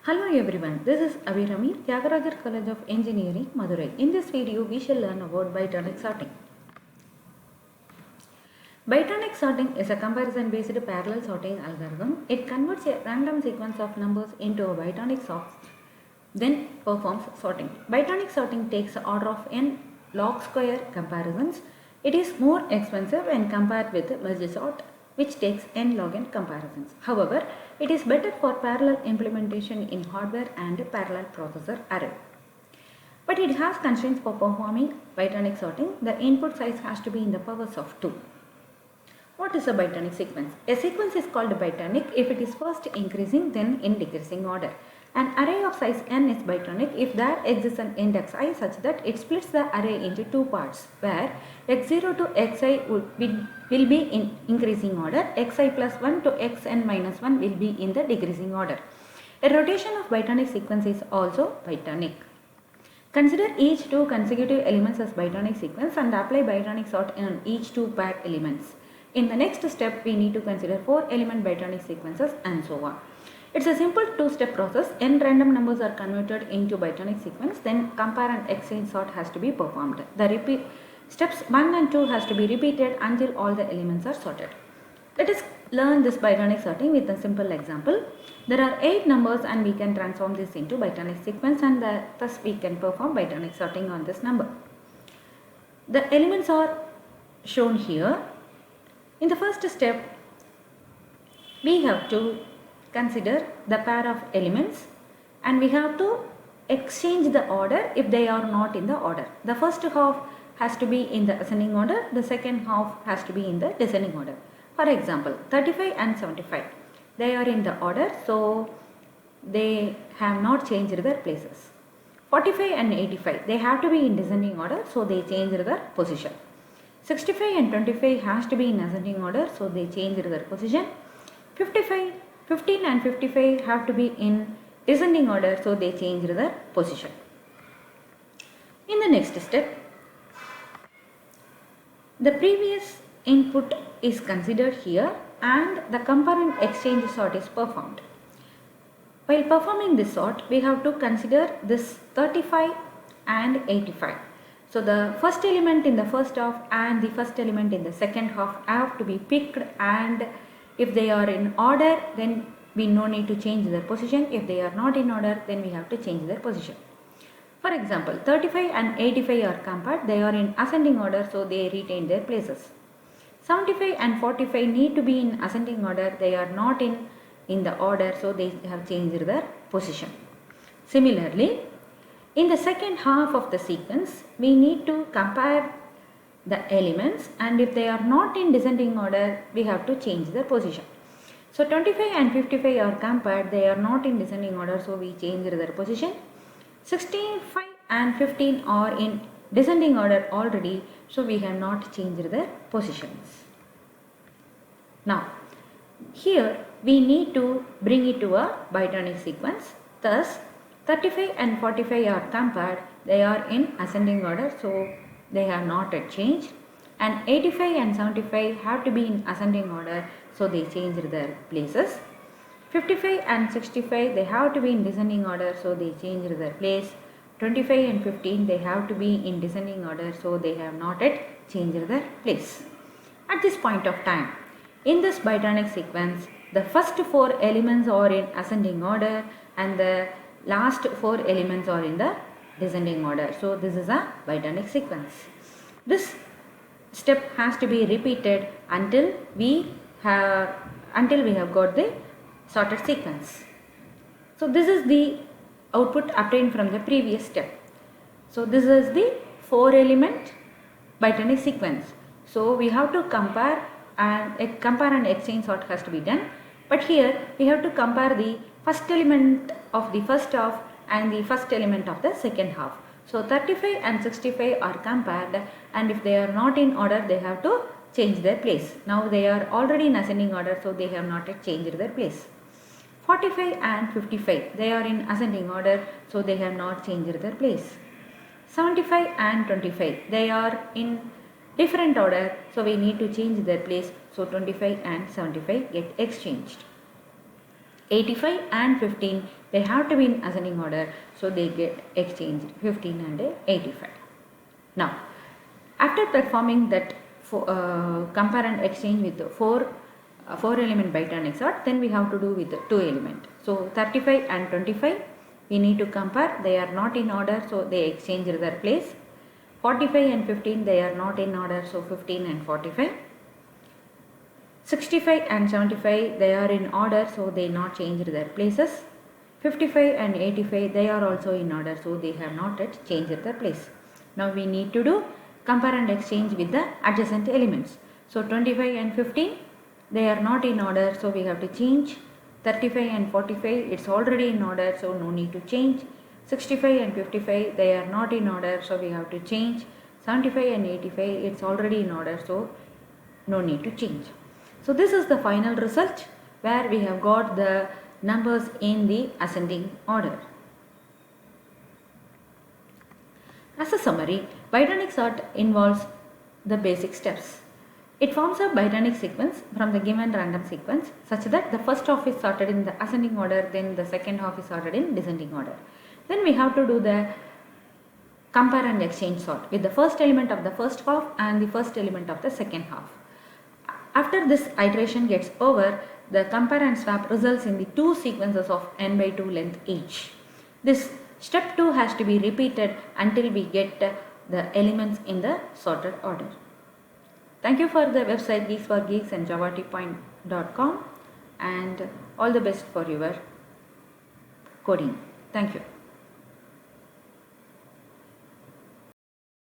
Hello everyone, this is Abhirami, Tyagarajar College of Engineering, Madurai. In this video, we shall learn about bitonic sorting. Bitonic sorting is a comparison-based parallel sorting algorithm. It converts a random sequence of numbers into a bitonic sort, then performs sorting. Bitonic sorting takes the order of n log square comparisons. It is more expensive when compared with merge sort, which takes n log n comparisons. However, it is better for parallel implementation in hardware and parallel processor array. But it has constraints for performing bitonic sorting. The input size has to be in the powers of 2. What is a bitonic sequence? A sequence is called bitonic if it is first increasing then in decreasing order. An array of size n is bitonic if there exists an index I such that it splits the array into two parts where x0 to xi will be in increasing order, xi plus 1 to xn minus 1 will be in the decreasing order. A rotation of bitonic sequence is also bitonic. Consider each two consecutive elements as bitonic sequence and apply bitonic sort on each two paired elements. In the next step, we need to consider 4 element bitonic sequences and so on. It's a simple two-step process. N random numbers are converted into bitonic sequence, then compare and exchange sort has to be performed. Steps 1 and 2 has to be repeated until all the elements are sorted. Let us learn this bitonic sorting with a simple example. There are 8 numbers and we can transform this into bitonic sequence and thus we can perform bitonic sorting on this number. The elements are shown here. In the first step, we have to consider the pair of elements and we have to exchange the order if they are not in the order. The first half has to be in the ascending order, the second half has to be in the descending order. For example, 35 and 75, they are in the order, so they have not changed their places. 45 and 85, they have to be in descending order, so they changed their position. 65 and 25 has to be in ascending order, so they changed their position. 15 and 55 have to be in descending order, so they changed their position. In the next step, the previous input is considered here and the compare and exchange sort is performed. While performing this sort, we have to consider this 35 and 85. So the first element in the first half and the first element in the second half have to be picked, and if they are in order, then we no need to change their position. If they are not in order, then we have to change their position. For example, 35 and 85 are compared, they are in ascending order, so they retain their places. 75 and 45 need to be in ascending order, they are not in the order, so they have changed their position. Similarly, in the second half of the sequence, we need to compare the elements, and if they are not in descending order, we have to change their position. So 25 and 55 are compared, they are not in descending order, so we change their position. 65 and 15 are in descending order already, so we have not changed their positions. Now, here we need to bring it to a bitonic sequence. Thus, 35 and 45 are compared, they are in ascending order, so they have not yet changed. And 85 and 75 have to be in ascending order, so they changed their places. 55 and 65, they have to be in descending order, so they changed their place. 25 and 15, they have to be in descending order, so they have not yet changed their place. At this point of time, in this bitonic sequence, the first 4 elements are in ascending order and the last 4 elements are in the descending order. So this is a bitonic sequence. This step has to be repeated until we have got the sorted sequence. So this is the output obtained from the previous step. So this is the 4 element bitonic sequence. So we have to compare and exchange sort has to be done. But here we have to compare the first element of the first half and the first element of the second half. So 35 and 65 are compared, and if they are not in order, they have to change their place. Now they are already in ascending order, so they have not yet changed their place. 45 and 55, they are in ascending order, so they have not changed their place. 75 and 25, they are in different order, so we need to change their place, so 25 and 75 get exchanged. 85 and 15, they have to be in ascending order, so they get exchanged 15 and 85. Now, after performing that compare and exchange with the 4 element Bite-Tronic sort, then we have to do with the 2 element. So 35 and 25 we need to compare, they are not in order, so they exchange their place. 45 and 15, they are not in order, so 15 and 45. 65 and 75, they are in order, so they not changed their places. 55 and 85, they are also in order, so they have not yet changed their place. Now we need to do compare and exchange with the adjacent elements. So 25 and 15, they are not in order, so we have to change. 35 and 45, it's already in order, so no need to change. 65 and 55, they are not in order, so we have to change. 75 and 85, it's already in order, so no need to change. So this is the final result where we have got the numbers in the ascending order. As a summary, Bite-Tronic sort involves the basic steps. It forms a Bite-Tronic sequence from the given random sequence such that the first half is sorted in the ascending order, then the second half is sorted in descending order. Then we have to do the compare and exchange sort with the first element of the first half and the first element of the second half. After this iteration gets over, the compare and swap results in the 2 sequences of n by 2 length each. This step 2 has to be repeated until we get the elements in the sorted order. Thank you for the website Geeks for Geeks and JavaTPoint.com, and all the best for your coding. Thank you.